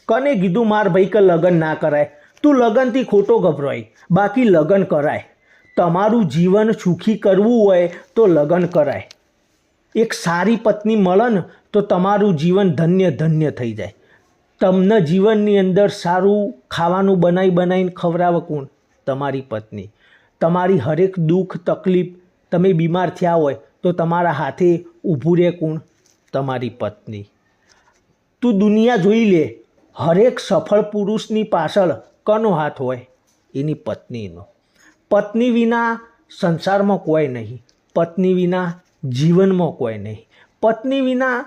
કને કીધું માર ભાઈ કે લગ્ન ના કરાય? તું લગ્નથી ખોટો ગભરાય, બાકી લગ્ન કરાય. તમારું જીવન સુખી કરવું હોય તો લગ્ન કરાય. એક સારી પત્ની મળે ને તો તમારું જીવન ધન્ય ધન્ય થઈ જાય. તમને જીવનની અંદર સારું ખાવાનું બનાવીને ખવડાવે કોણ? તમારી પત્ની. તમારી હરેક દુઃખ તકલીફ, તમે બીમાર થયા હોય તો તમારા હાથે ઊભું રહે કોણ? તમારી પત્ની. તું દુનિયા જોઈ લે, હરેક સફળ પુરુષની પાછળ કોનો હાથ હોય? એની પત્નીનો. પત્ની વિના સંસારમાં કોઈ નહીં, પત્ની વિના જીવનમાં કોઈ નહીં, પત્ની વિના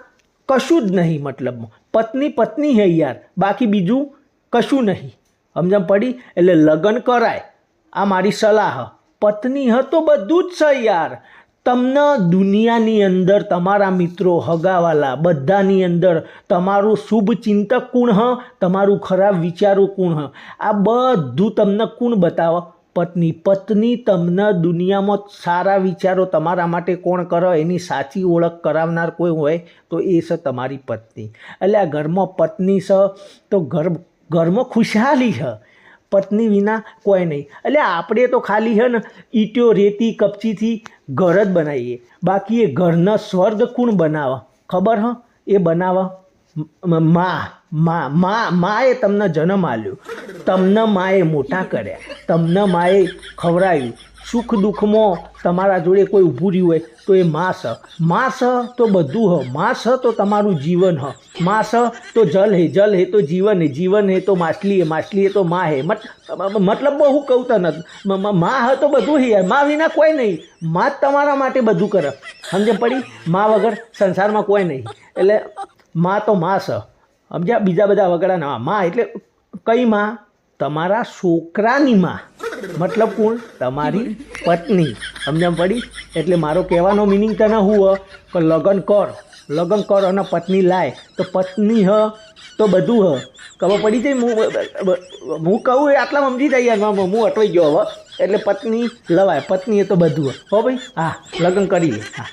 કશું જ નહીં. મતલબમાં પત્ની પત્ની હે યાર, બાકી બીજું કશું નહીં. સમજણ પડી? એટલે લગ્ન કરાય, આ મારી સલાહ. પત્ની હ તો બધું જ છે યાર. તમને દુનિયાની અંદર તમારા મિત્રો, હગાવાલા બધાની અંદર તમારું શુભ ચિંતક કોણ હ? તમારું ખરાબ વિચારો કોણ હ? આ બધું તમને કોણ બતાવે? પત્ની. પત્ની તમને દુનિયામાં સારા વિચારો તમારા માટે કોણ કરે એની સાચી ઓળખ કરાવનાર કોઈ હોય તો એ છે તમારી પત્ની. એટલે આ ઘરમાં પત્ની છે તો ઘરમાં ખુશહાલી છે. પત્ની વિના કોઈ નહીં. એટલે આપણે તો ખાલી છે ને ઈંટો રેતી કપચીથી ઘર જ બનાવીએ, બાકી એ ઘરના સ્વર્ગ કોણ બનાવે ખબર હ? એ બનાવે માએ તમને જન્મ આપ્યો, તમને માએ મોટા કર્યા, તમને માએ ખવડાવ્યું. સુખ દુઃખમાં તમારા જોડે કોઈ ઊભું રહ્યું હોય તો એ મા છે. મા છે તો બધું હ. મા છે તો તમારું જીવન હ. મા છે તો જલ હે, જલ હે તો જીવન હે, જીવન હે તો માછલી હે, માછલી હે તો મા હે. મતલબ હું કહું તને, મા હ તો બધું હે. મા વિના કોઈ નહીં. મા જ તમારા માટે બધું કરે. સમજે પડી? મા વગર સંસારમાં કોઈ નહીં. એટલે મા તો મા છે. સમજ્યા? બીજા બધા વગડાના મા એટલે કઈ મા? તમારા છોકરાની મા. મતલબ કોણ? તમારી પત્ની. સમજણ પડી? એટલે મારો કહેવાનો મિનિંગ તને શું કે લગ્ન કર, લગ્ન કર અને પત્ની લાય તો પત્ની હ તો બધું હ. ખબર પડી જાય? હું કહું એ આટલા સમજી જાય યાર. હું અટવાઈ ગયો હવે. એટલે પત્ની લવાય, પત્ની એ તો બધું હો ભાઈ. હા, લગ્ન કરી લે. હા.